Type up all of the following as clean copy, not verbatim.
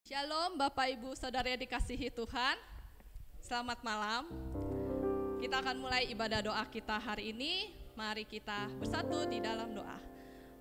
Shalom Bapak Ibu Saudara yang dikasihi Tuhan. Selamat malam. Kita akan mulai ibadah doa kita hari ini. Mari kita bersatu di dalam doa.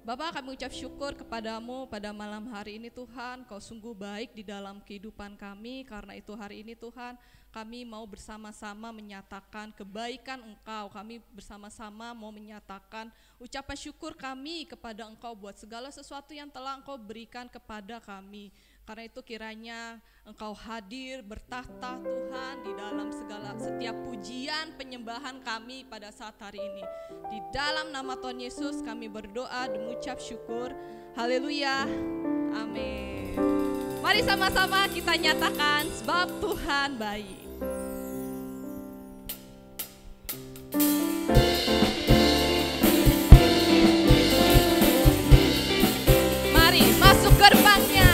Bapa, kami ucap syukur kepadamu pada malam hari ini Tuhan. Kau sungguh baik di dalam kehidupan kami. Karena itu hari ini Tuhan, kami mau bersama-sama menyatakan kebaikan Engkau. Kami bersama-sama mau menyatakan ucapan syukur kami kepada Engkau buat segala sesuatu yang telah Engkau berikan kepada kami. Karena itu kiranya Engkau hadir bertahta Tuhan di dalam setiap pujian penyembahan kami pada saat hari ini. Di dalam nama Tuhan Yesus kami berdoa dan mengucap syukur. Haleluya. Amin. Mari sama-sama kita nyatakan sebab Tuhan baik. Mari masuk gerbangnya.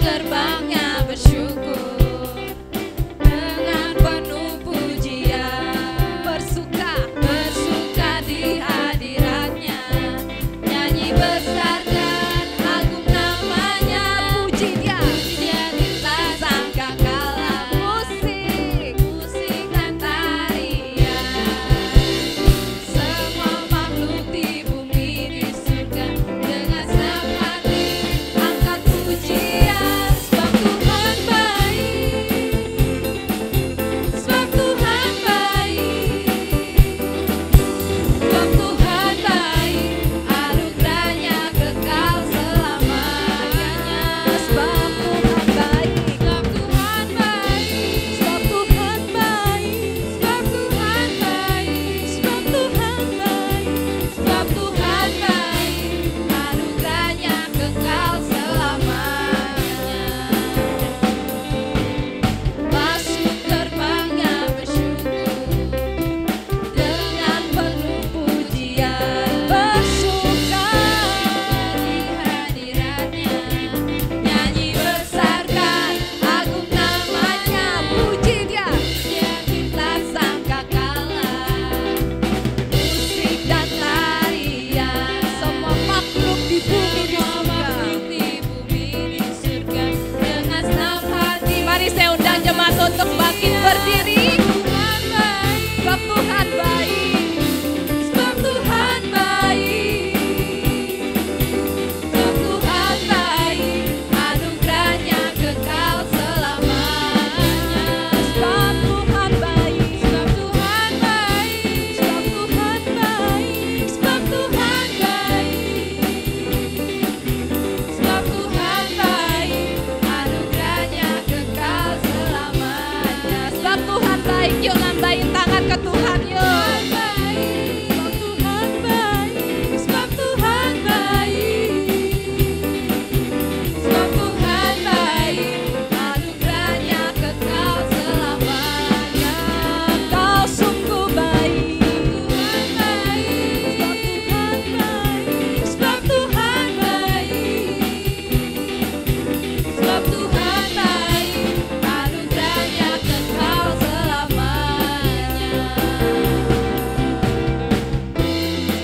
Gerbangnya bersyukur dengan penuh pujian, bersuka di hadiratnya, nyanyi besarkan agung namanya, puji dia tak sangka kalah, musik dan tarian, semua makhluk di bumi di surga dengan senang hati angkat pujian. Untuk bangkit berdiri, sebab Tuhan baik, sebab Tuhan baik, sebab Tuhan baik, anugerahnya kekal selamanya. Sebab Tuhan baik, sebab Tuhan baik, sebab Tuhan baik, sebab Tuhan baik, sebab Tuhan baik, anugerahnya kekal selamanya. Sebab Tuhan baik, yuk lambain tangan ke Tuhan yuk. Sebab Tuhan baik, sebab Tuhan baik, sebab Tuhan baik, anugerahnya kekal selamanya. Kau sungguh baik, Tuhan baik, sebab Tuhan baik, sebab Tuhan baik, anugerahnya kekal selamanya.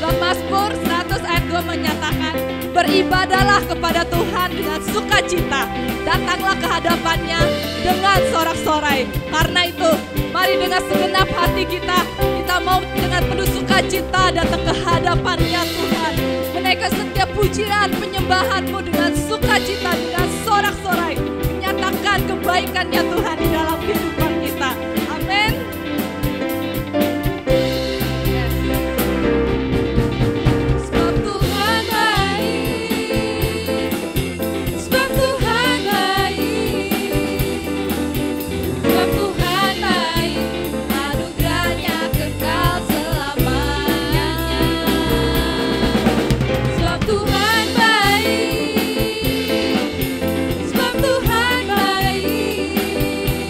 Sebab Mazmur 100 ayat 2 menyatakan, beribadahlah kepada Tuhan dengan sukacita, datanglah ke hadapannya dengan sorak-sorai. Karena itu, mari dengan segenap hati kita mau dengan penuh sukacita datang ke hadapannya Tuhan. Menaikkan setiap pujian penyembahanmu dengan sukacita, dengan sorak-sorai. Menyatakan kebaikannya Tuhan di dalam kehidupan kita. Amin. Sebab Tuhan baik, sebab Tuhan baik, sebab Tuhan baik, anugerahnya kekal selamanya. Sebab Tuhan baik, sebab Tuhan baik,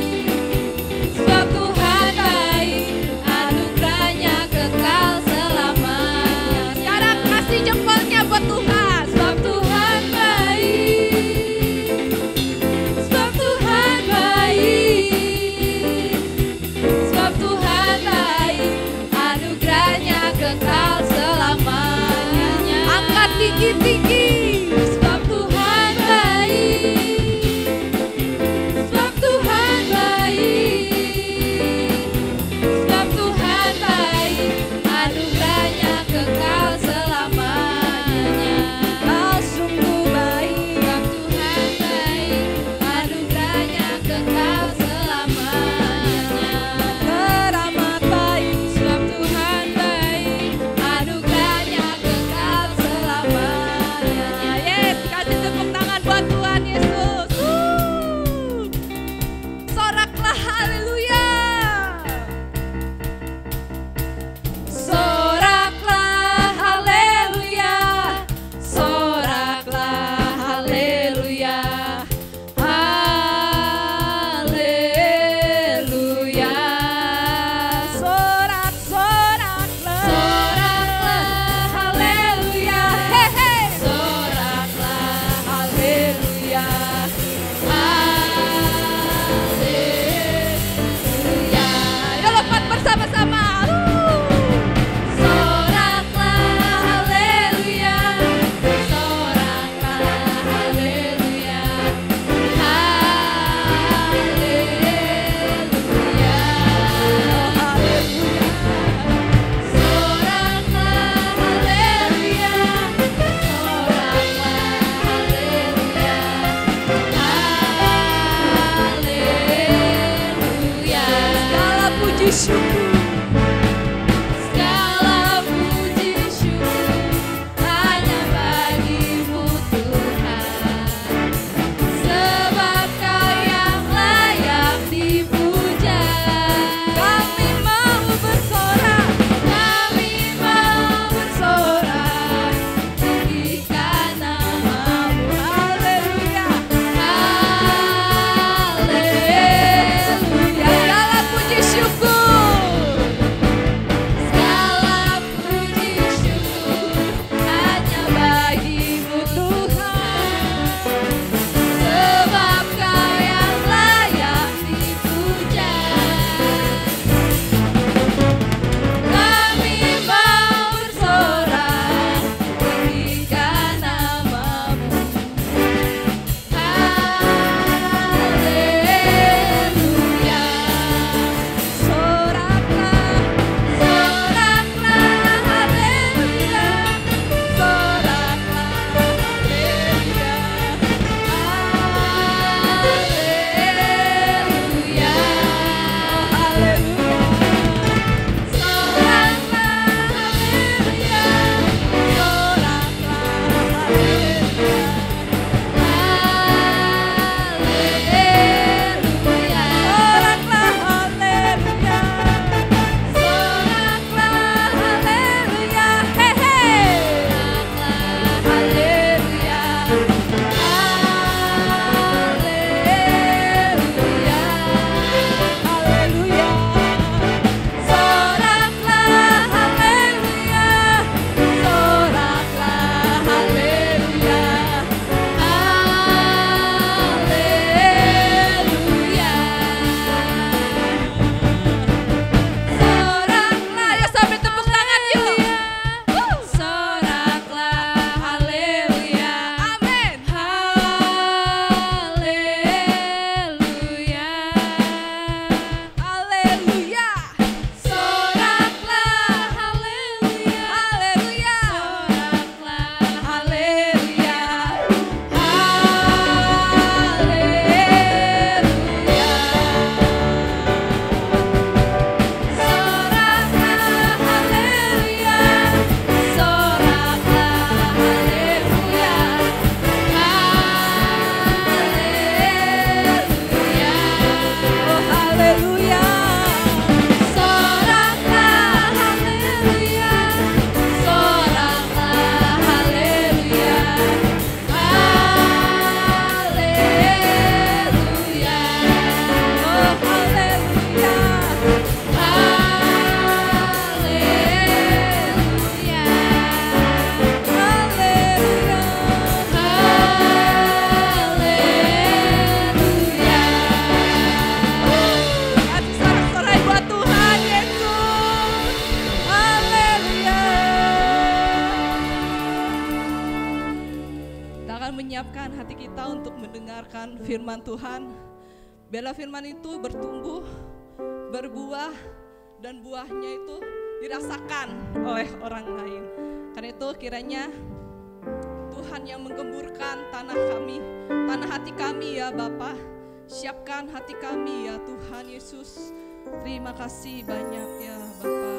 puji syukur. Segala puji syukur hanya bagimu Tuhan, sebab Kau yang layak dipuja. Kami mau bersorak, kami mau bersorak, tinggikan nama-Mu. Haleluya, haleluya. Segala puji syukur, segala puji syukur hanya bagimu Tuhan, sebab Kau yang layak dipuja. Kami mau bersorak, tinggikan nama-Mu. Haleluya. Soraklah, soraklah, haleluya. Soraklah, haleluya. Haleluya, haleluya. Soraklah, haleluya. Soraklah, haleluya. Haleluya. Soraklah, haleluya. Soraklah, haleluya. Hehe. Soraklah, haleluya. Haleluya. Haleluya. Soraklah, haleluya. Soraklah, haleluya. Soraklah, ya sampai tepuk tangan yuk. Soraklah, haleluya. Amin. Haleluya. Haleluya. Soraklah, haleluya. Haleluya. Soraklah, haleluya. Kasih sorak-sorai buat Tuhan Yesus. Haleluya. Kita akan menyiapkan hati kita untuk mendengarkan firman Tuhan. Biarlah firman itu bertumbuh, berbuah, dan buahnya itu dirasakan oleh orang lain. Karena itu kiranya Tuhan yang menggemburkan tanah kami, tanah hati kami ya Bapa. Siapkan hati kami ya Tuhan Yesus. Terima kasih banyak ya Bapa.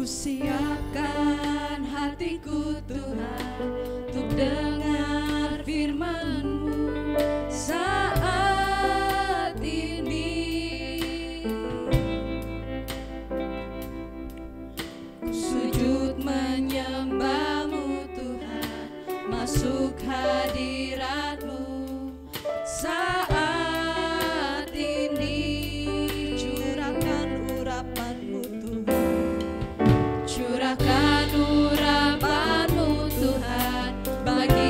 Ku siapkan hatiku Tuhan untuk dengar firman-Mu saat ini. Ku sujud menyembah-Mu Tuhan, masuk hadirat-Mu saat ini. Curahkan urapan-Mu Tuhan, curahkan urapan-Mu Tuhan bagi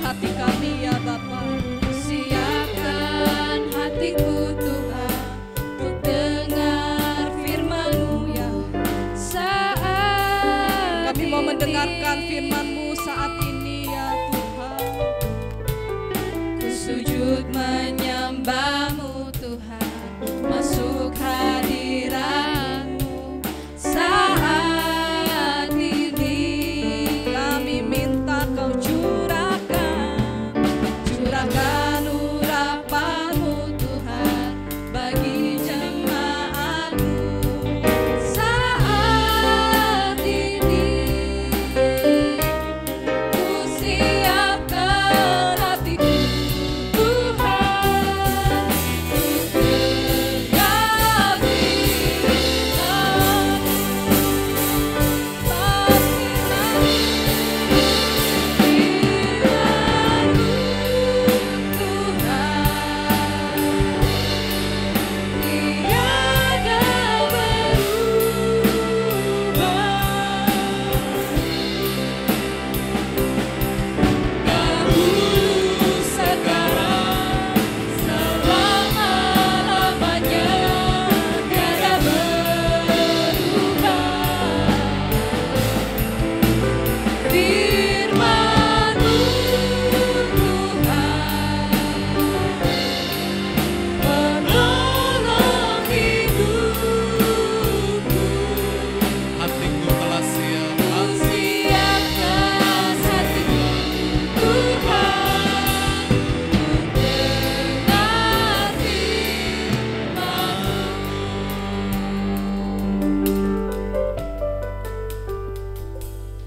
hati kami ya Bapa. Siapkan hatiku Tuhan untuk dengar firman-Mu ya saat Kami mau ini. mendengarkan firman-Mu saat ini ya Tuhan. Ku sujud menyembah-Mu Tuhan, masuk hadirat-Mu saat ini. Kami minta Kau Curahkan urapan-Mu Tuhan bagi jemaat-Mu saat ini. Ku siapkan hatiku Tuhan untuk dengar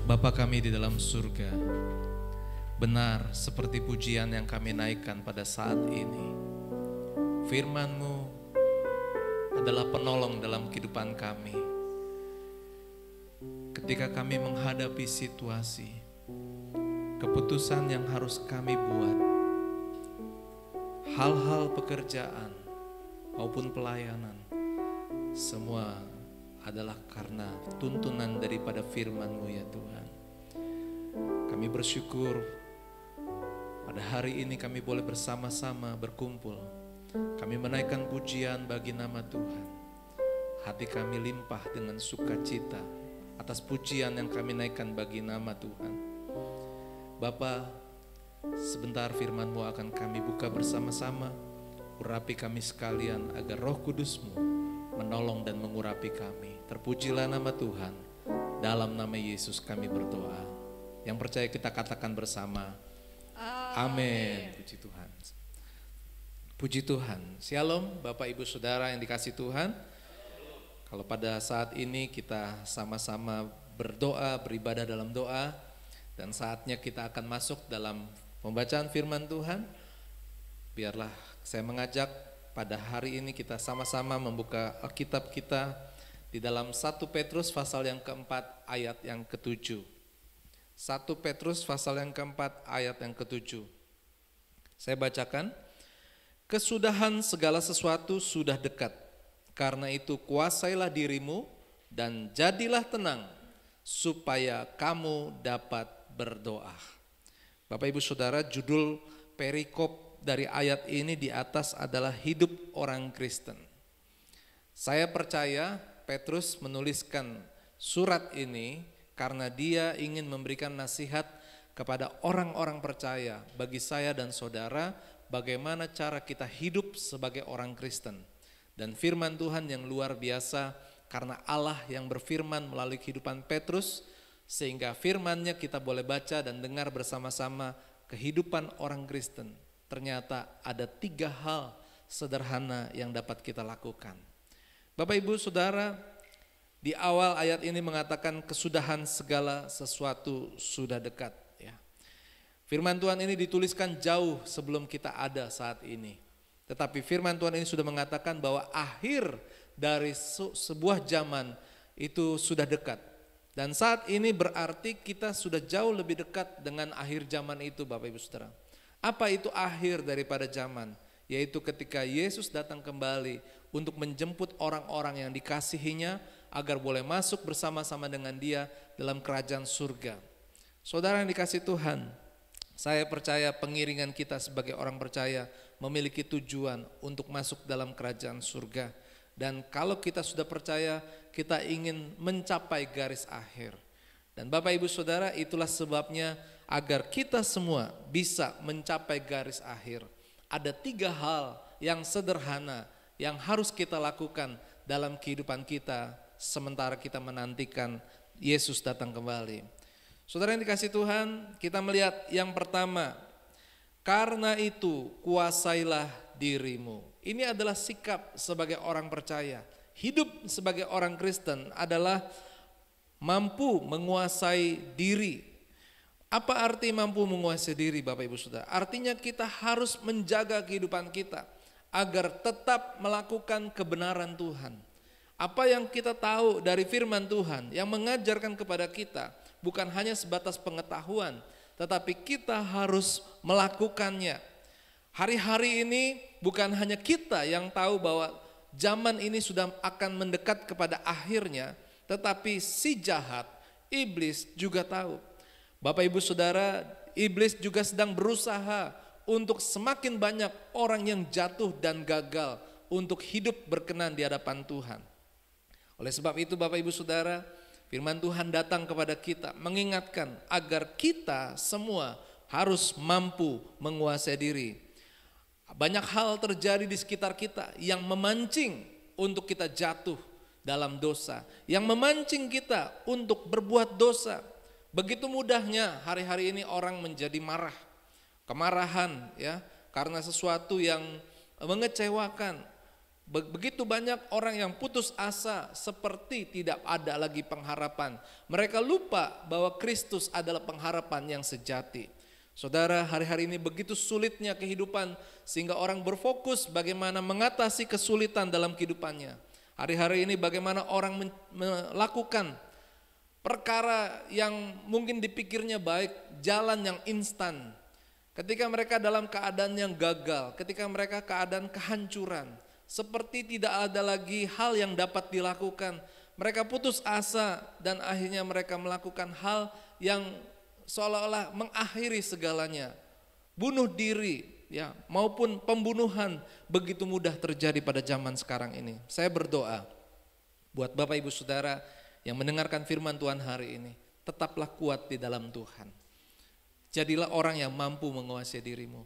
Bapa kami di dalam surga, benar seperti pujian yang kami naikkan pada saat ini. Firman-Mu adalah penolong dalam kehidupan kami. Ketika kami menghadapi situasi, keputusan yang harus kami buat, hal-hal pekerjaan maupun pelayanan, semua adalah karena tuntunan daripada firman-Mu ya Tuhan. Kami bersyukur pada hari ini kami boleh bersama-sama berkumpul. Kami menaikkan pujian bagi nama Tuhan. Hati kami limpah dengan sukacita atas pujian yang kami naikkan bagi nama Tuhan. Bapa, sebentar firman-Mu akan kami buka bersama-sama. Urapi kami sekalian agar Roh Kudus-Mu menolong dan mengurapi kami. Terpujilah nama Tuhan. Dalam nama Yesus kami berdoa. Yang percaya kita katakan bersama. Amin. Puji Tuhan. Puji Tuhan. Shalom Bapak Ibu Saudara yang dikasih Tuhan. Kalau pada saat ini kita sama-sama berdoa, beribadah dalam doa. Dan saatnya kita akan masuk dalam pembacaan firman Tuhan. Biarlah saya mengajak pada hari ini kita sama-sama membuka Alkitab kita di dalam 1 Petrus pasal yang keempat ayat yang ke-7. 1 Petrus pasal yang keempat ayat yang ke-7. Saya bacakan. Kesudahan segala sesuatu sudah dekat. Karena itu kuasailah dirimu dan jadilah tenang supaya kamu dapat berdoa. Bapak Ibu Saudara, judul perikop dari ayat ini di atas adalah hidup orang Kristen. Saya percaya Petrus menuliskan surat ini karena dia ingin memberikan nasihat kepada orang-orang percaya, bagi saya dan saudara, bagaimana cara kita hidup sebagai orang Kristen. Dan firman Tuhan yang luar biasa karena Allah yang berfirman melalui kehidupan Petrus, sehingga firman-Nya kita boleh baca dan dengar bersama-sama kehidupan orang Kristen. Ternyata ada 3 hal sederhana yang dapat kita lakukan. Bapak Ibu Saudara, di awal ayat ini mengatakan kesudahan segala sesuatu sudah dekat. Ya. Firman Tuhan ini dituliskan jauh sebelum kita ada saat ini. Tetapi firman Tuhan ini sudah mengatakan bahwa akhir dari sebuah zaman itu sudah dekat. Dan saat ini berarti kita sudah jauh lebih dekat dengan akhir zaman itu Bapak Ibu Saudara. Apa itu akhir daripada zaman? Yaitu ketika Yesus datang kembali untuk menjemput orang-orang yang dikasihinya agar boleh masuk bersama-sama dengan Dia dalam kerajaan surga. Saudara yang dikasih Tuhan, Saya percaya pengiringan kita sebagai orang percaya memiliki tujuan untuk masuk dalam kerajaan surga. Dan kalau kita sudah percaya, kita ingin mencapai garis akhir. Dan Bapak Ibu Saudara, itulah sebabnya agar kita semua bisa mencapai garis akhir. Ada 3 hal yang sederhana yang harus kita lakukan dalam kehidupan kita sementara kita menantikan Yesus datang kembali. Saudara yang dikasihi Tuhan, kita melihat yang pertama, karena itu kuasailah dirimu. Ini adalah sikap sebagai orang percaya. Hidup sebagai orang Kristen adalah mampu menguasai diri. Apa arti mampu menguasai diri, Bapak Ibu Saudara? Artinya kita harus menjaga kehidupan kita agar tetap melakukan kebenaran Tuhan. Apa yang kita tahu dari firman Tuhan yang mengajarkan kepada kita bukan hanya sebatas pengetahuan, tetapi kita harus melakukannya. Hari-hari ini bukan hanya kita yang tahu bahwa zaman ini sudah akan mendekat kepada akhirnya, tetapi si jahat, iblis juga tahu. Bapak Ibu Saudara, iblis juga sedang berusaha untuk semakin banyak orang yang jatuh dan gagal untuk hidup berkenan di hadapan Tuhan. Oleh sebab itu Bapak Ibu Saudara, firman Tuhan datang kepada kita mengingatkan agar kita semua harus mampu menguasai diri. Banyak hal terjadi di sekitar kita yang memancing untuk kita jatuh dalam dosa, yang memancing kita untuk berbuat dosa. Begitu mudahnya hari-hari ini orang menjadi marah, kemarahan ya, karena sesuatu yang mengecewakan. Begitu banyak orang yang putus asa, seperti tidak ada lagi pengharapan. Mereka lupa bahwa Kristus adalah pengharapan yang sejati. Saudara, hari-hari ini begitu sulitnya kehidupan sehingga orang berfokus bagaimana mengatasi kesulitan dalam kehidupannya. Hari-hari ini bagaimana orang melakukan perkara yang mungkin dipikirnya baik, jalan yang instan. Ketika mereka dalam keadaan yang gagal, ketika mereka keadaan kehancuran, seperti tidak ada lagi hal yang dapat dilakukan. Mereka putus asa dan akhirnya mereka melakukan hal yang seolah-olah mengakhiri segalanya. Bunuh diri ya, maupun pembunuhan begitu mudah terjadi pada zaman sekarang ini. Saya berdoa buat Bapak Ibu Saudara yang mendengarkan firman Tuhan hari ini, tetaplah kuat di dalam Tuhan. Jadilah orang yang mampu menguasai dirimu.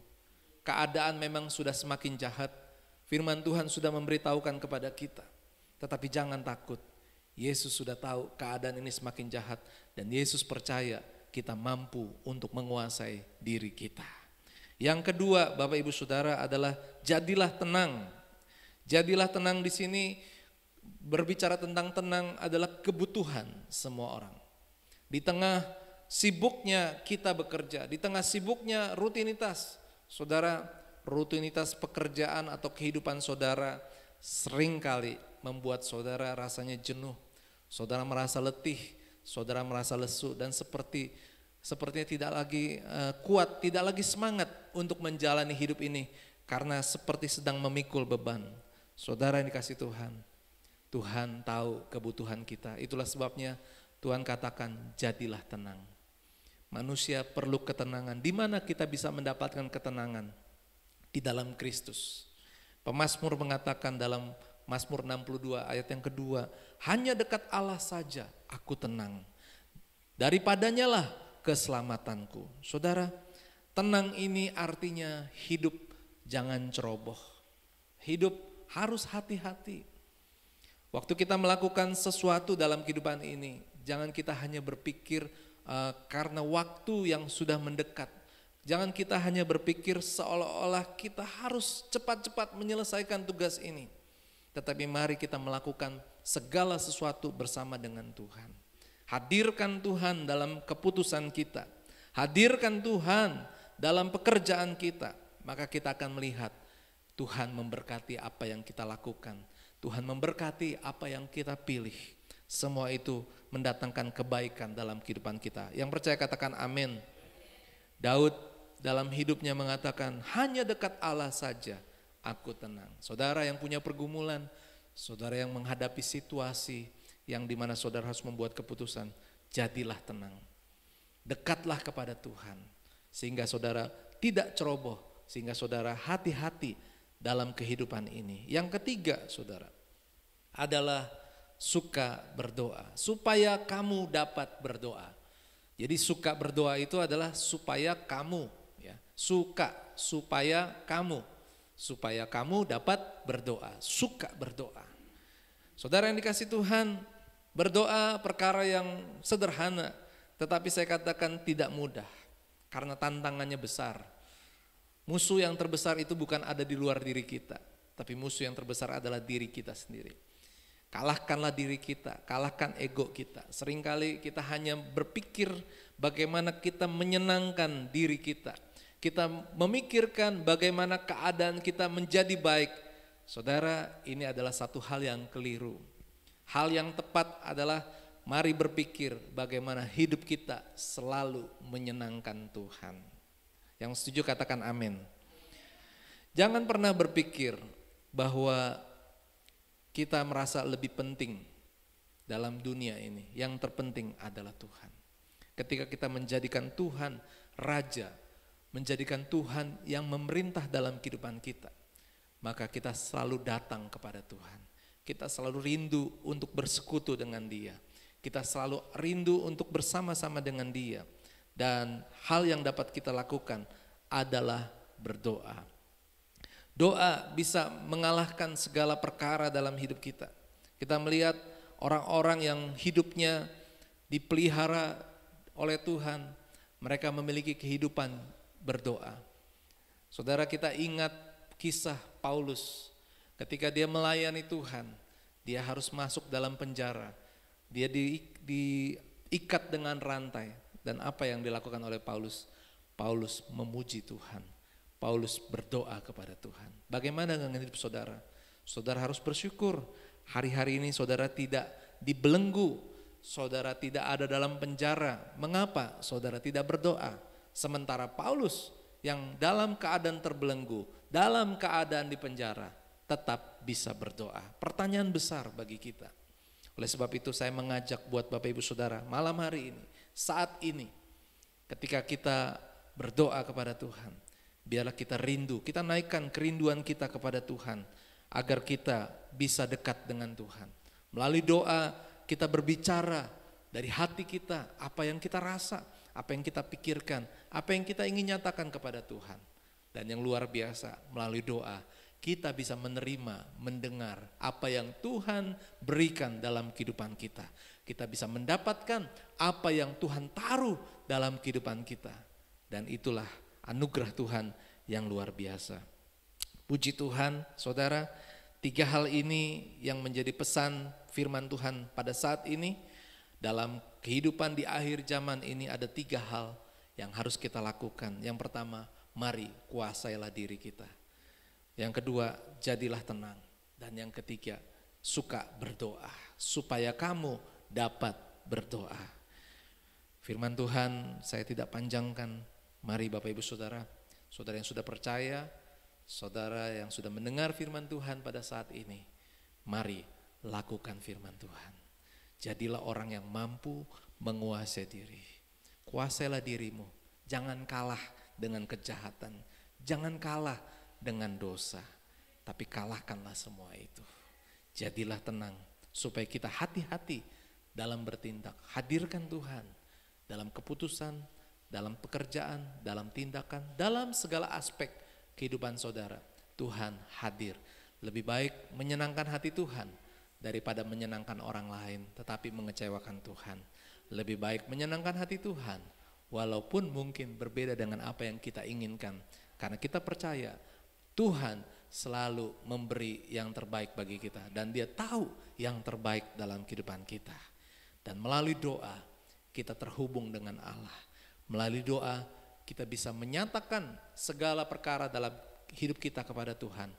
Keadaan memang sudah semakin jahat. Firman Tuhan sudah memberitahukan kepada kita. Tetapi jangan takut. Yesus sudah tahu keadaan ini semakin jahat. Dan Yesus percaya kita mampu untuk menguasai diri kita. Yang kedua Bapak Ibu Saudara adalah jadilah tenang. Jadilah tenang di sini berbicara tentang tenang adalah kebutuhan semua orang. Di tengah sibuknya kita bekerja, di tengah sibuknya rutinitas, saudara, rutinitas pekerjaan atau kehidupan saudara seringkali membuat saudara rasanya jenuh, saudara merasa letih, saudara merasa lesu dan sepertinya tidak lagi kuat, tidak lagi semangat untuk menjalani hidup ini karena seperti sedang memikul beban. Saudara yang dikasihi Tuhan, Tuhan tahu kebutuhan kita. Itulah sebabnya Tuhan katakan jadilah tenang. Manusia perlu ketenangan. Di mana kita bisa mendapatkan ketenangan? Di dalam Kristus. Pemazmur mengatakan dalam Mazmur 62 ayat yang kedua, hanya dekat Allah saja aku tenang. Daripadanya lah keselamatanku. Saudara, tenang ini artinya hidup jangan ceroboh. Hidup harus hati-hati. Waktu kita melakukan sesuatu dalam kehidupan ini, jangan kita hanya berpikir karena waktu yang sudah mendekat. Jangan kita hanya berpikir seolah-olah kita harus cepat-cepat menyelesaikan tugas ini. Tetapi mari kita melakukan segala sesuatu bersama dengan Tuhan. Hadirkan Tuhan dalam keputusan kita. Hadirkan Tuhan dalam pekerjaan kita. Maka kita akan melihat Tuhan memberkati apa yang kita lakukan. Tuhan memberkati apa yang kita pilih. Semua itu mendatangkan kebaikan dalam kehidupan kita. Yang percaya katakan amin. Daud dalam hidupnya mengatakan hanya dekat Allah saja aku tenang. Saudara yang punya pergumulan, saudara yang menghadapi situasi yang dimana saudara harus membuat keputusan, jadilah tenang. Dekatlah kepada Tuhan. sehingga saudara tidak ceroboh, sehingga saudara hati-hati dalam kehidupan ini. Yang ketiga saudara adalah suka berdoa, supaya kamu dapat berdoa. Jadi suka berdoa itu adalah supaya kamu, ya, supaya kamu dapat berdoa, suka berdoa. Saudara yang dikasih Tuhan, berdoa perkara yang sederhana, tetapi saya katakan tidak mudah karena tantangannya besar. Musuh yang terbesar itu bukan ada di luar diri kita, tapi musuh yang terbesar adalah diri kita sendiri. Kalahkanlah diri kita, kalahkan ego kita. Seringkali kita hanya berpikir bagaimana kita menyenangkan diri kita. Kita memikirkan bagaimana keadaan kita menjadi baik. Saudara, ini adalah satu hal yang keliru. Hal yang tepat adalah mari berpikir bagaimana hidup kita selalu menyenangkan Tuhan. Yang setuju katakan amin. Jangan pernah berpikir bahwa kita merasa lebih penting dalam dunia ini. Yang terpenting adalah Tuhan. Ketika kita menjadikan Tuhan Raja, menjadikan Tuhan yang memerintah dalam kehidupan kita, maka kita selalu datang kepada Tuhan. Kita selalu rindu untuk bersekutu dengan Dia. Kita selalu rindu untuk bersama-sama dengan Dia. Dan hal yang dapat kita lakukan adalah berdoa. Doa bisa mengalahkan segala perkara dalam hidup kita. Kita melihat orang-orang yang hidupnya dipelihara oleh Tuhan, mereka memiliki kehidupan berdoa. Saudara, kita ingat kisah Paulus ketika dia melayani Tuhan, dia harus masuk dalam penjara, dia diikat dengan rantai, dan apa yang dilakukan oleh Paulus? Paulus memuji Tuhan. Paulus berdoa kepada Tuhan. Bagaimana dengan hidup saudara? Saudara harus bersyukur. Hari-hari ini saudara tidak dibelenggu. Saudara tidak ada dalam penjara. Mengapa saudara tidak berdoa? Sementara Paulus yang dalam keadaan terbelenggu, dalam keadaan di penjara, tetap bisa berdoa. Pertanyaan besar bagi kita. Oleh sebab itu saya mengajak buat Bapak Ibu Saudara malam hari ini, saat ini, ketika kita berdoa kepada Tuhan, biarlah kita rindu, kita naikkan kerinduan kita kepada Tuhan agar kita bisa dekat dengan Tuhan. Melalui doa kita berbicara dari hati kita, apa yang kita rasa, apa yang kita pikirkan, apa yang kita ingin nyatakan kepada Tuhan. Dan yang luar biasa, melalui doa kita bisa menerima, mendengar apa yang Tuhan berikan dalam kehidupan kita. Kita bisa mendapatkan apa yang Tuhan taruh dalam kehidupan kita. Dan itulah anugerah Tuhan yang luar biasa. Puji Tuhan, saudara, 3 hal ini yang menjadi pesan firman Tuhan pada saat ini. Dalam kehidupan di akhir zaman ini ada 3 hal yang harus kita lakukan. Yang pertama, mari kuasailah diri kita. Yang kedua, jadilah tenang. Dan yang ketiga, suka berdoa supaya kamu dapat berdoa. Firman Tuhan saya tidak panjangkan. Mari Bapak Ibu Saudara, saudara yang sudah percaya, saudara yang sudah mendengar firman Tuhan pada saat ini, mari lakukan firman Tuhan. Jadilah orang yang mampu menguasai diri. Kuasailah dirimu, jangan kalah dengan kejahatan, jangan kalah dengan dosa, tapi kalahkanlah semua itu. Jadilah tenang supaya kita hati-hati dalam bertindak. Hadirkan Tuhan dalam keputusan, dalam pekerjaan, dalam tindakan, dalam segala aspek kehidupan saudara. Tuhan hadir. Lebih baik menyenangkan hati Tuhan daripada menyenangkan orang lain tetapi mengecewakan Tuhan. Lebih baik menyenangkan hati Tuhan walaupun mungkin berbeda dengan apa yang kita inginkan. Karena kita percaya Tuhan selalu memberi yang terbaik bagi kita. Dan Dia tahu yang terbaik dalam kehidupan kita. Dan melalui doa kita terhubung dengan Allah. Melalui doa kita bisa menyatakan segala perkara dalam hidup kita kepada Tuhan.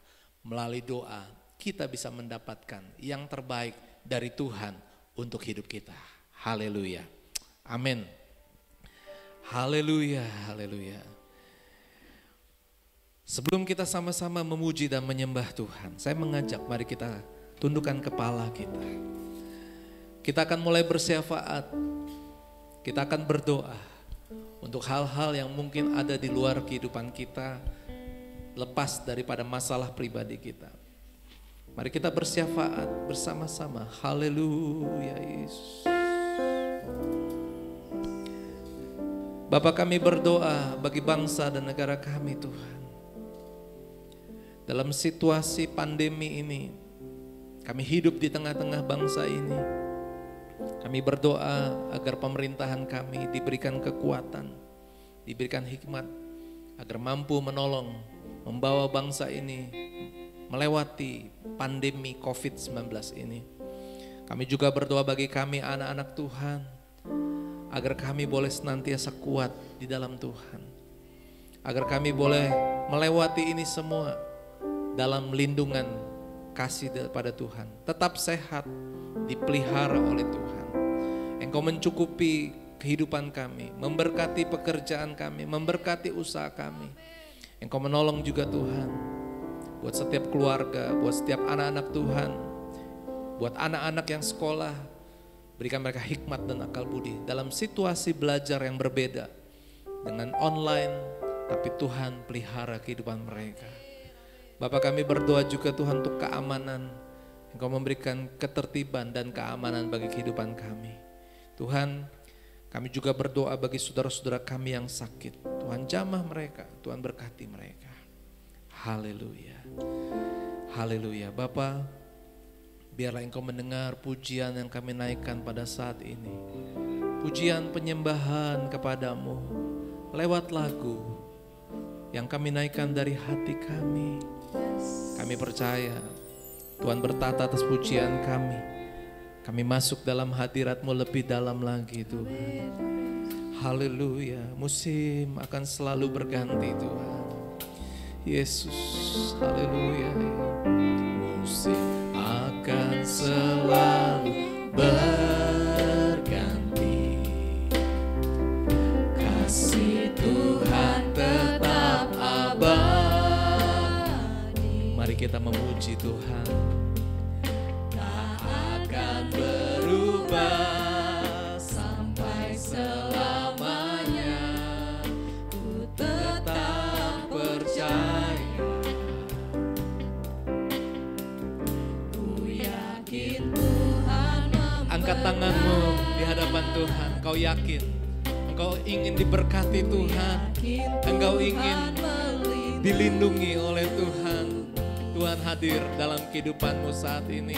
Melalui doa kita bisa mendapatkan yang terbaik dari Tuhan untuk hidup kita. Haleluya. Amin. Haleluya, haleluya. Sebelum kita sama-sama memuji dan menyembah Tuhan, saya mengajak mari kita tundukkan kepala kita. Kita akan mulai bersyafaat. Kita akan berdoa untuk hal-hal yang mungkin ada di luar kehidupan kita, lepas daripada masalah pribadi kita. Mari kita bersyafaat bersama-sama. Haleluya Yesus. Bapa, kami berdoa bagi bangsa dan negara kami Tuhan. Dalam situasi pandemi ini, kami hidup di tengah-tengah bangsa ini. Kami berdoa agar pemerintahan kami diberikan kekuatan, diberikan hikmat, agar mampu menolong, membawa bangsa ini melewati pandemi COVID-19 ini. Kami juga berdoa bagi kami anak-anak Tuhan, agar kami boleh senantiasa kuat di dalam Tuhan. Agar kami boleh melewati ini semua dalam lindungan kasih daripada Tuhan. Tetap sehat, dipelihara oleh Tuhan. Engkau mencukupi kehidupan kami, memberkati pekerjaan kami, memberkati usaha kami. Engkau menolong juga Tuhan, buat setiap keluarga, buat setiap anak-anak Tuhan, buat anak-anak yang sekolah, berikan mereka hikmat dan akal budi dalam situasi belajar yang berbeda dengan online, tapi Tuhan pelihara kehidupan mereka. Bapak, kami berdoa juga Tuhan untuk keamanan, Engkau memberikan ketertiban dan keamanan bagi kehidupan kami. Tuhan, kami juga berdoa bagi saudara-saudara kami yang sakit. Tuhan jamah mereka, Tuhan berkati mereka. Haleluya. Haleluya. Bapa, biarlah Engkau mendengar pujian yang kami naikkan pada saat ini. Pujian penyembahan kepadamu lewat lagu yang kami naikkan dari hati kami. Kami percaya Tuhan bertata atas pujian kami. Kami masuk dalam hadirat-Mu lebih dalam lagi Tuhan. Haleluya. Musim akan selalu berganti Tuhan. Yesus, haleluya. Musim akan selalu berganti, kasih Tuhan tetap abadi. Mari kita memuji Tuhan. Tak akan berubah sampai selamanya, ku tetap percaya. Angkat tanganmu di hadapan Tuhan. Kau yakin, engkau ingin diberkati Tuhan. Engkau ingin dilindungi oleh Tuhan. Tuhan hadir dalam kehidupanmu saat ini.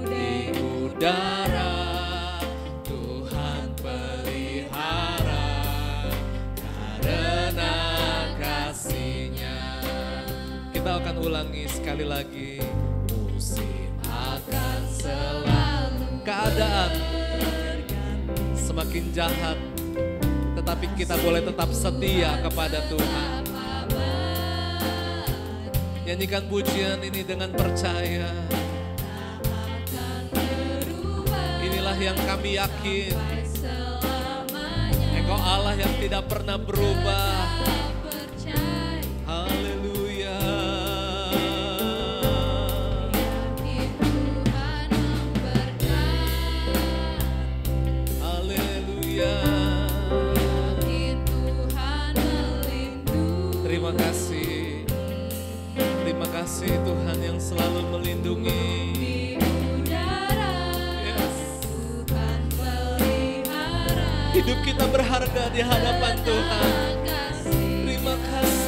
Di udara Tuhan pelihara, karena kasih-Nya. Kita akan ulangi sekali lagi. Musim akan selalu, keadaan semakin jahat, tetapi kita boleh tetap setia kepada Tuhan. Nyanyikan pujian ini dengan percaya. Inilah yang kami yakin, Engkau Allah yang tidak pernah berubah. Haleluya. Terima kasih. Terima kasih Tuhan yang selalu melindungi. Yes. Hidup kita berharga di hadapan Tuhan. Terima kasih.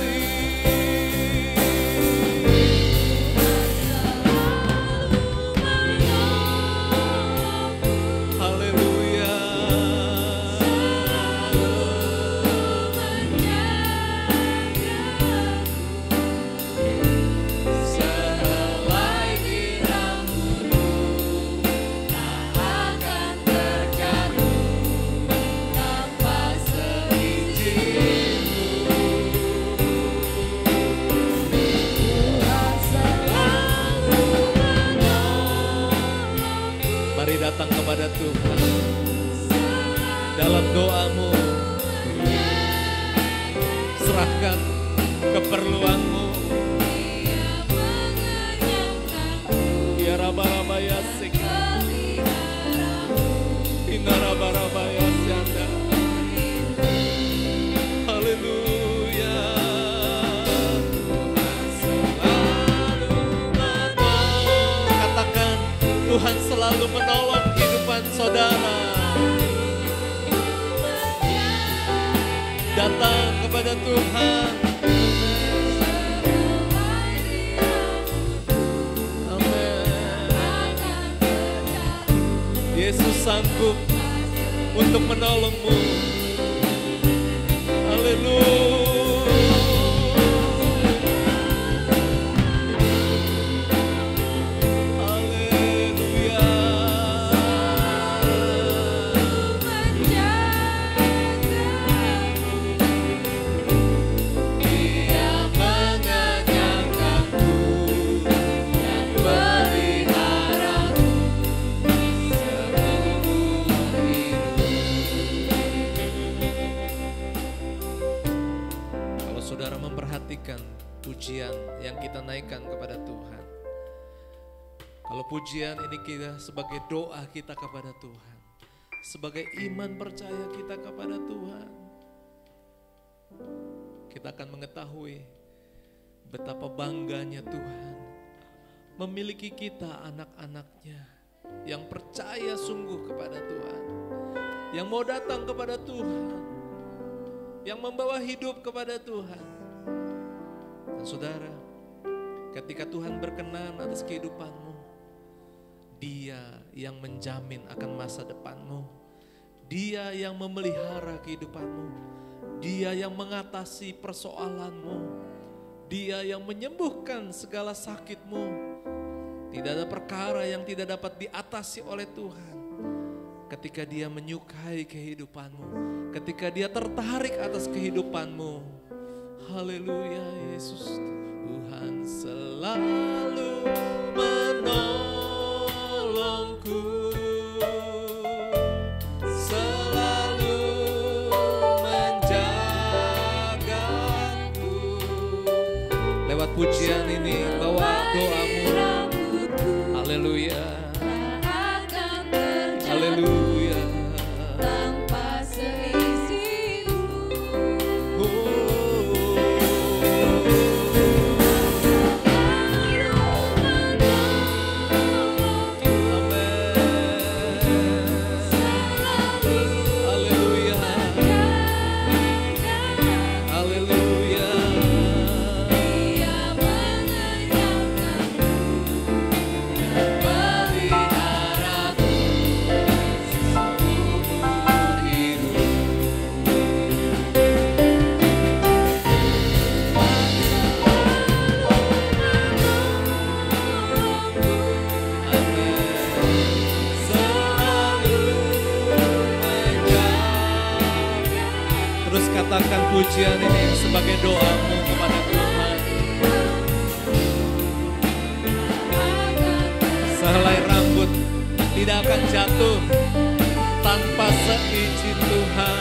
Datang kepada Tuhan dalam doamu, serahkan keperluanmu. Ya Rabba ya Sik, Ina Rabba ya Syanda. selalu menolong kehidupan saudara. Datang kepada Tuhan. Amin. Yesus sanggup untuk menolongmu. Haleluya. Pujian yang kita naikkan kepada Tuhan. Kalau pujian ini kita sebagai doa kita kepada Tuhan, sebagai iman percaya kita kepada Tuhan, kita akan mengetahui betapa bangganya Tuhan memiliki kita anak-anaknya yang percaya sungguh kepada Tuhan, yang mau datang kepada Tuhan, yang membawa hidup kepada Tuhan. Dan saudara, ketika Tuhan berkenan atas kehidupanmu, Dia yang menjamin akan masa depanmu. Dia yang memelihara kehidupanmu. Dia yang mengatasi persoalanmu. Dia yang menyembuhkan segala sakitmu. Tidak ada perkara yang tidak dapat diatasi oleh Tuhan. Ketika Dia menyukai kehidupanmu, ketika Dia tertarik atas kehidupanmu. Haleluya, Yesus. Tuhan selalu menolongku, selalu menjagaku. Lewat pujian ini bawa doamu. Haleluya. Haleluya. Katakan pujian ini sebagai doamu kepada Tuhan. Sehelai rambut tidak akan jatuh tanpa seizin Tuhan.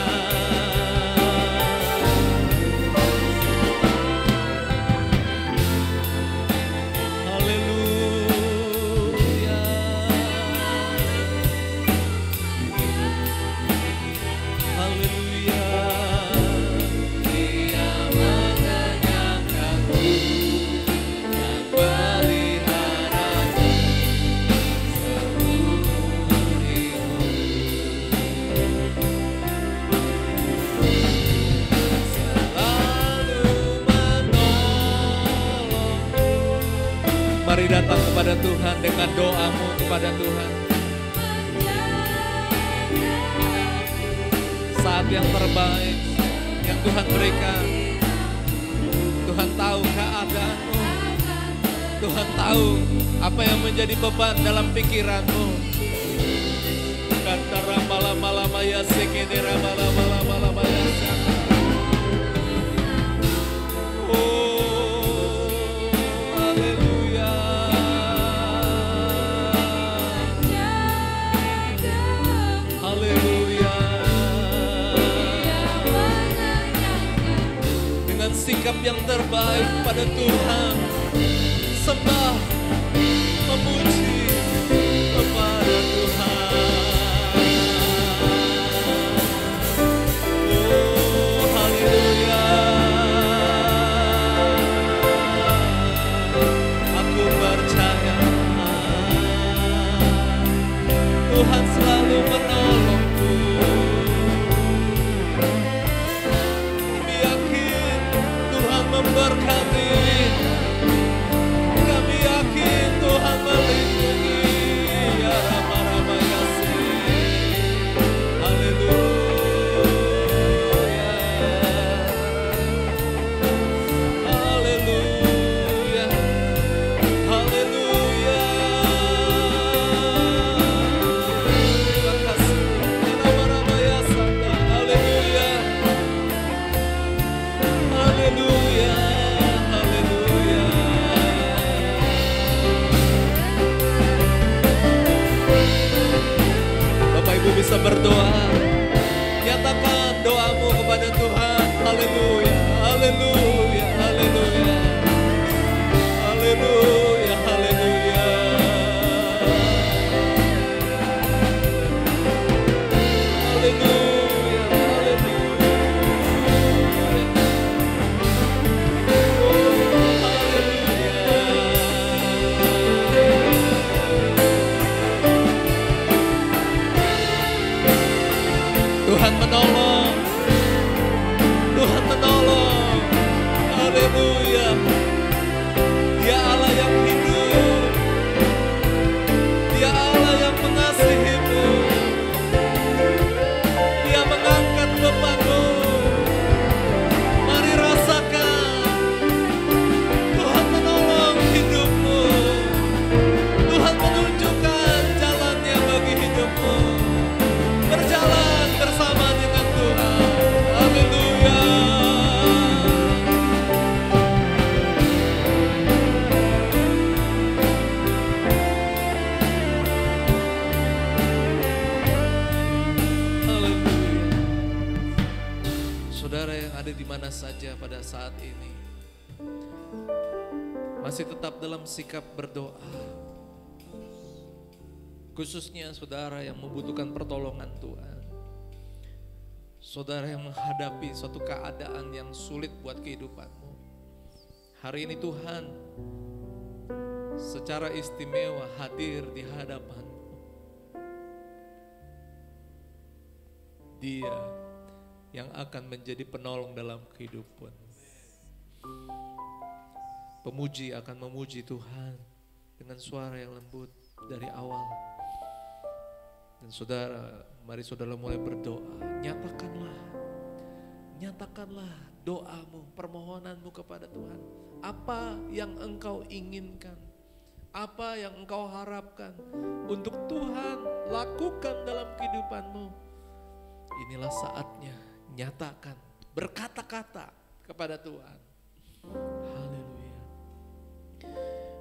Haleluya. Haleluya. Mari datang kepada Tuhan dengan doamu kepada Tuhan. Saat yang terbaik yang Tuhan berikan. Tuhan tahu keadaanmu. Tuhan tahu apa yang menjadi beban dalam pikiranmu. Kantara malam-malam ya sekedera malam-malam ya. Sikap yang terbaik pada Tuhan, sembah, memuji kepada Tuhan. Oh, haleluya. Aku percaya bisa berdoa. Nyatakan doamu kepada Tuhan. Haleluya, haleluya, haleluya. Haleluya, haleluya. Haleluya, haleluya. Tuhan menolong, Tuhan menolong, haleluya. Dia Allah yang hidup, Dia Allah yang mengasihimu, Dia mengangkat bebanmu. Mari rasakan, Tuhan menolong hidupmu, Tuhan menunjukkan jalannya bagi hidupmu. Berjalan bersama dengan Tuhan. Haleluya. Haleluya. Saudara yang ada di mana saja pada saat ini, masih tetap dalam sikap berdoa. Khususnya saudara yang membutuhkan pertolongan Tuhan. Saudara yang menghadapi suatu keadaan yang sulit buat kehidupanmu. Hari ini Tuhan secara istimewa hadir di hadapanmu. Dia yang akan menjadi penolong dalam kehidupanmu. Pemuji akan memuji Tuhan dengan suara yang lembut dari awal. Dan saudara, mari saudara mulai berdoa. Nyatakanlah doamu, permohonanmu kepada Tuhan. Apa yang engkau inginkan, apa yang engkau harapkan untuk Tuhan lakukan dalam kehidupanmu. Inilah saatnya, nyatakan, berkata-kata kepada Tuhan. Haleluya.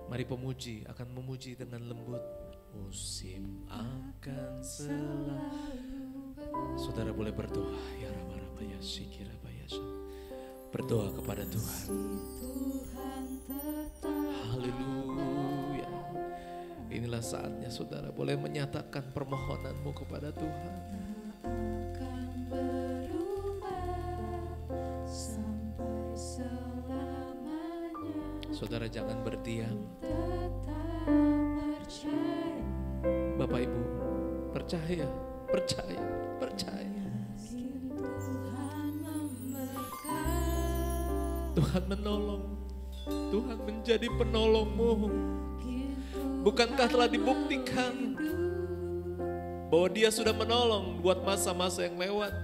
Mari pemuji akan memuji dengan lembut. Musim akan selalu. Saudara boleh berdoa. Ya Rabba ya Shikiraba ya. Berdoa kepada Tuhan. Haleluya. Inilah saatnya saudara boleh menyatakan permohonanmu kepada Tuhan. Saudara jangan berdiam. Bapak Ibu, percaya. Tuhan menolong, Tuhan menjadi penolongmu. Bukankah telah dibuktikan bahwa Dia sudah menolong buat masa-masa yang lewat?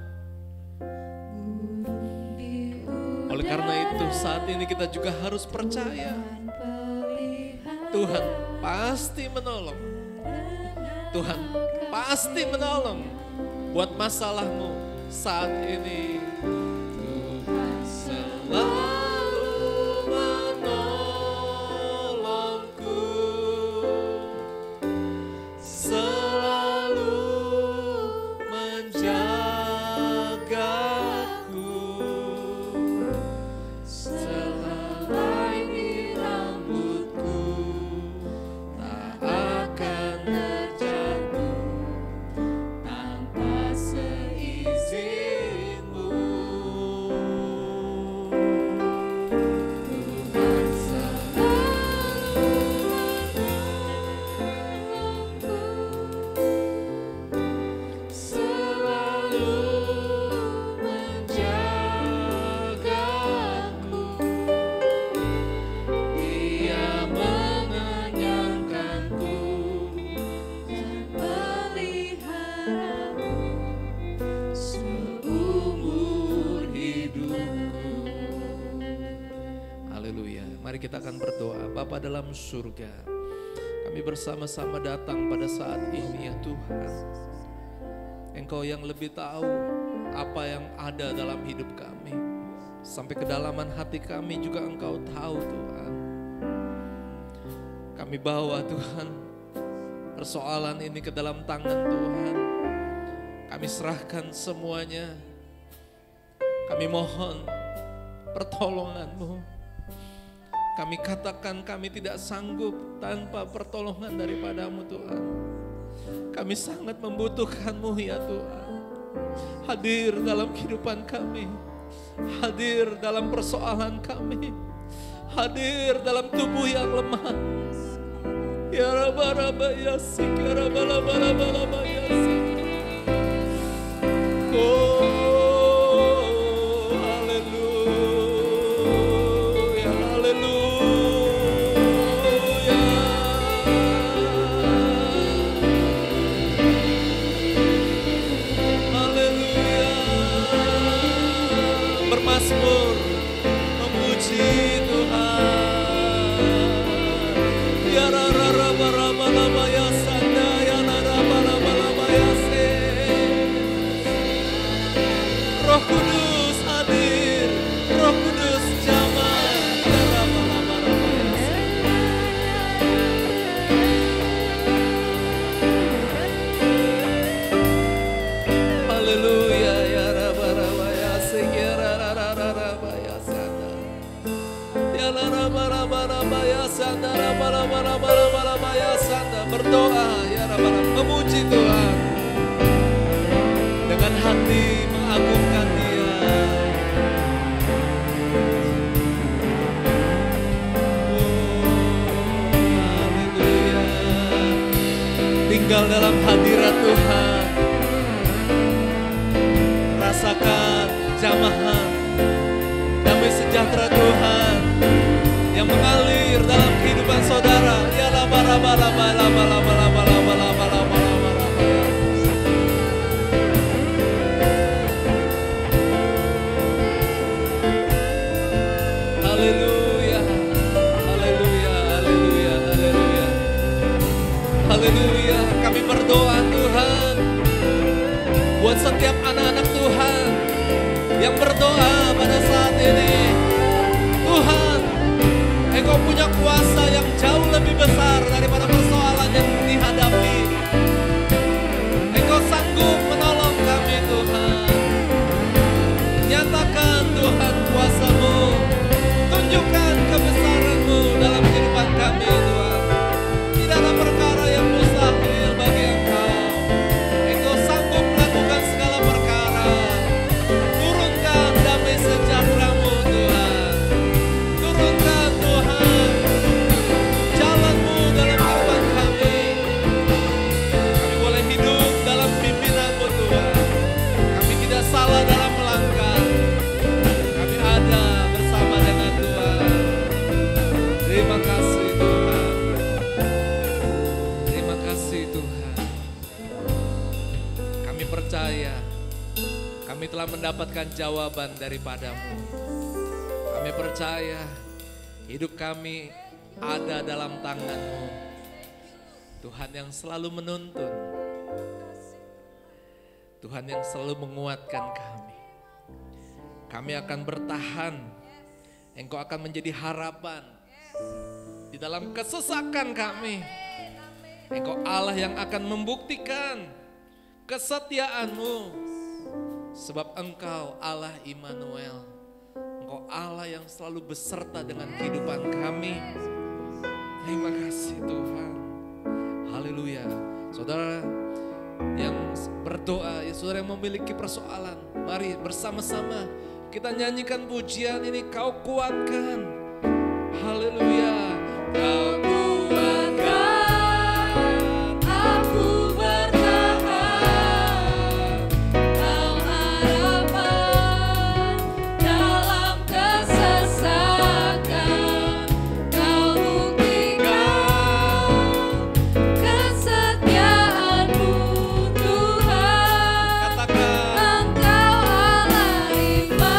Oleh karena itu saat ini kita juga harus percaya Tuhan pasti menolong. Tuhan pasti menolong buat masalahmu saat ini. Tuhan selalu menolongku, selalu menjagaku, selai di rambutku tak akan terjatuh tanpa seizinmu. Tuhan selalu menolongku, selalu menjagaku. Dia mengenyangkanku dan peliharaku seumur hidupku. Haleluya. Mari kita akan berdoa. Bapa dalam surga, kami bersama-sama datang pada saat ini ya Tuhan. Engkau yang lebih tahu apa yang ada dalam hidup kami. Sampai kedalaman hati kami juga Engkau tahu Tuhan. Kami bawa Tuhan persoalan ini ke dalam tangan Tuhan. Kami serahkan semuanya. Kami mohon pertolongan-Mu. Kami katakan kami tidak sanggup tanpa pertolongan daripada-Mu Tuhan. Kami sangat membutuhkan-Mu ya Tuhan. Hadir dalam kehidupan kami. Hadir dalam persoalan kami. Hadir dalam tubuh yang lemah. Ya Rabba Yasik, Ya Rabba Yasik. Oh, haleluya, haleluya. Haleluya. Bermazmur, memuji Tuhan. Ya Rabba ya Sanda, ya Rabba ya Se. Roh Kudus hadir, Roh Kudus jamah. Ya Rabba ya Se. Haleluya, ya Rabba ya Se, ya Rabba ya Sanda. Ya Rabba ya Sanda, Rabba ya Sanda. Berdoa ya Rabba, memuji Tuhan dengan hati mengagungkan Dia. Haleluya. Tinggal dalam hadirat Tuhan. Rasakan jamahan damai sejahtera Tuhan yang mengalir dalam kehidupan saudara. Ya lama. Haleluya, haleluya, haleluya, haleluya. Haleluya, kami berdoa Tuhan buat setiap anak-anak Tuhan yang berdoa pada saat ini. Tuhan, Engkau punya kuasa yang jauh lebih besar daripada persoalan yang dihadapi. Engkau sanggup menolong kami Tuhan. Nyatakan Tuhan kuasa-Mu, tunjukkan kebesaran-Mu dalam kehidupan kami Tuhan. Tidak ada perkara yang mustahil bagi Engkau. Engkau sanggup melakukan segala perkara. Turunkan damai sejahtera-Mu Tuhan. Turunkan Tuhan jalan-Mu dalam kehidupan kami. Kami boleh hidup dalam pimpinan-Mu Tuhan. Kami tidak salah dalam melangkah. Kami ada bersama dengan Tuhan. Terima kasih Tuhan. Terima kasih Tuhan. Kami percaya kami telah mendapatkan jawaban daripada-Mu. Kami percaya hidup kami ada dalam tangan-Mu. Tuhan yang selalu menuntun. Tuhan yang selalu menguatkan kami. Kami akan bertahan. Engkau akan menjadi harapan di dalam kesesakan kami. Engkau Allah yang akan membuktikan kesetiaan-Mu. Sebab Engkau Allah Immanuel. Engkau Allah yang selalu beserta dengan kehidupan kami. Terima kasih Tuhan. Haleluya. Saudara yang berdoa, ya saudara yang memiliki persoalan, mari bersama-sama kita nyanyikan pujian ini. Kau kuatkan. Haleluya. Kau kuatkan, aku bertahan. Kau harapan dalam kesesakan. Kau buktikan kesetiaan-Mu Tuhan. Katakan, Engkau Allah Immanuel.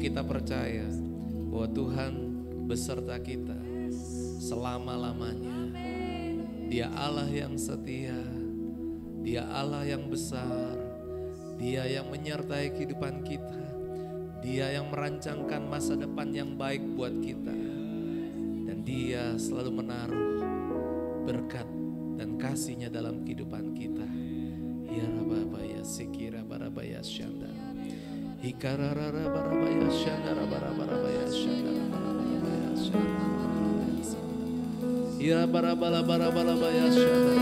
kita percaya bahwa Tuhan beserta kita selama-lamanya. Dia Allah yang setia, Dia Allah yang besar, Dia yang menyertai kehidupan kita, Dia yang merancangkan masa depan yang baik buat kita. Dan Dia selalu menaruh berkat dan kasih-Nya dalam kehidupan kita. Ya Rababaya Sikira Barabaya Syanda, Hikarara Barabaya Syanda, Barabaya Syanda, Barabaya Syanda, Ya Barabala Barabaya Syanda.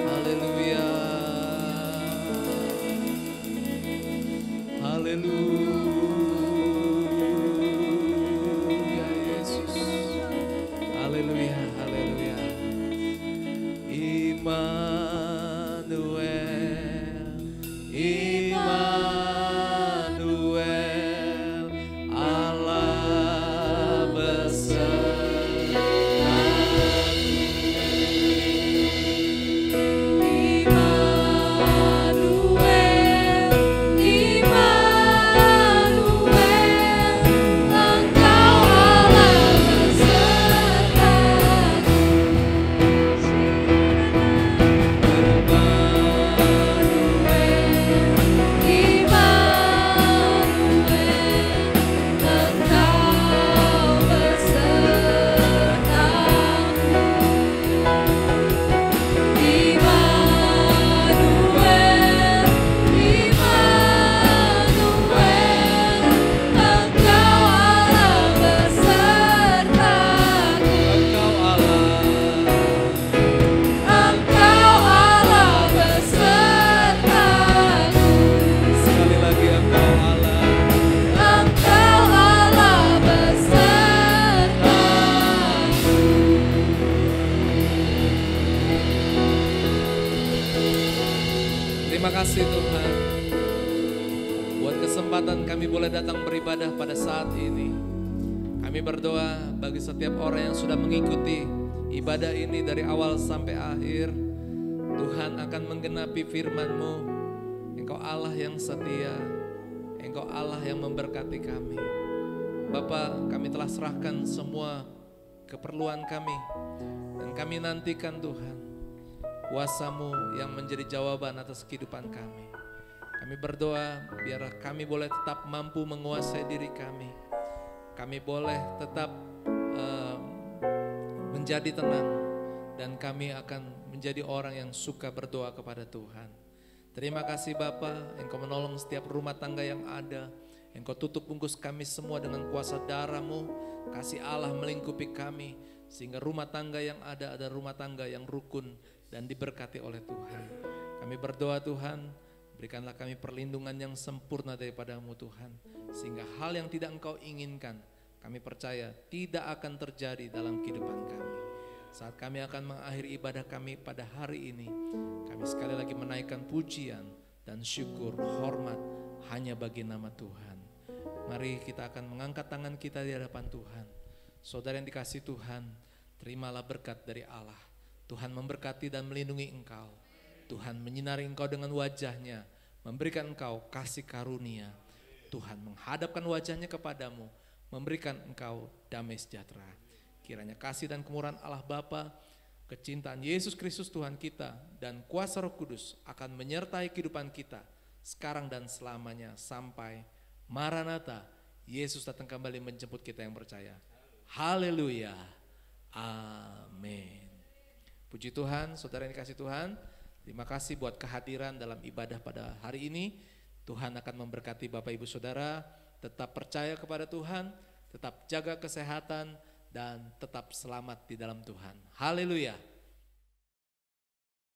Haleluya, haleluya Yesus, haleluya, haleluya. Immanuel, Immanuel, Allah beserta. Terima kasih Tuhan buat kesempatan kami boleh datang beribadah pada saat ini. Kami berdoa bagi setiap orang yang sudah mengikuti ibadah ini dari awal sampai akhir. Tuhan akan menggenapi firman-Mu. Engkau Allah yang setia, Engkau Allah yang memberkati kami. Bapa, kami telah serahkan semua keperluan kami, dan kami nantikan Tuhan kuasa-Mu yang menjadi jawaban atas kehidupan kami. Kami berdoa biar kami boleh tetap mampu menguasai diri kami. Kami boleh tetap menjadi tenang, dan kami akan menjadi orang yang suka berdoa kepada Tuhan. Terima kasih Bapa, Engkau menolong setiap rumah tangga yang ada. Engkau tutup bungkus kami semua dengan kuasa darah-Mu. Kasih Allah melingkupi kami, sehingga rumah tangga yang ada adalah rumah tangga yang rukun dan diberkati oleh Tuhan. Kami berdoa Tuhan, berikanlah kami perlindungan yang sempurna daripada-Mu Tuhan, sehingga hal yang tidak Engkau inginkan, kami percaya tidak akan terjadi dalam kehidupan kami. Saat kami akan mengakhiri ibadah kami pada hari ini, kami sekali lagi menaikkan pujian dan syukur, hormat hanya bagi nama Tuhan. Mari kita akan mengangkat tangan kita di hadapan Tuhan. Saudara yang dikasihi Tuhan, terimalah berkat dari Allah. Tuhan memberkati dan melindungi engkau. Tuhan menyinari engkau dengan wajah-Nya, memberikan engkau kasih karunia. Tuhan menghadapkan wajah-Nya kepadamu, memberikan engkau damai sejahtera. Kiranya kasih dan kemurahan Allah Bapa, kecintaan Yesus Kristus Tuhan kita, dan kuasa Roh Kudus akan menyertai kehidupan kita sekarang dan selamanya sampai Maranatha, Yesus datang kembali menjemput kita yang percaya. Haleluya. Amin. Puji Tuhan, saudara yang dikasihi Tuhan, terima kasih buat kehadiran dalam ibadah pada hari ini. Tuhan akan memberkati Bapak Ibu Saudara, tetap percaya kepada Tuhan, tetap jaga kesehatan, dan tetap selamat di dalam Tuhan. Haleluya.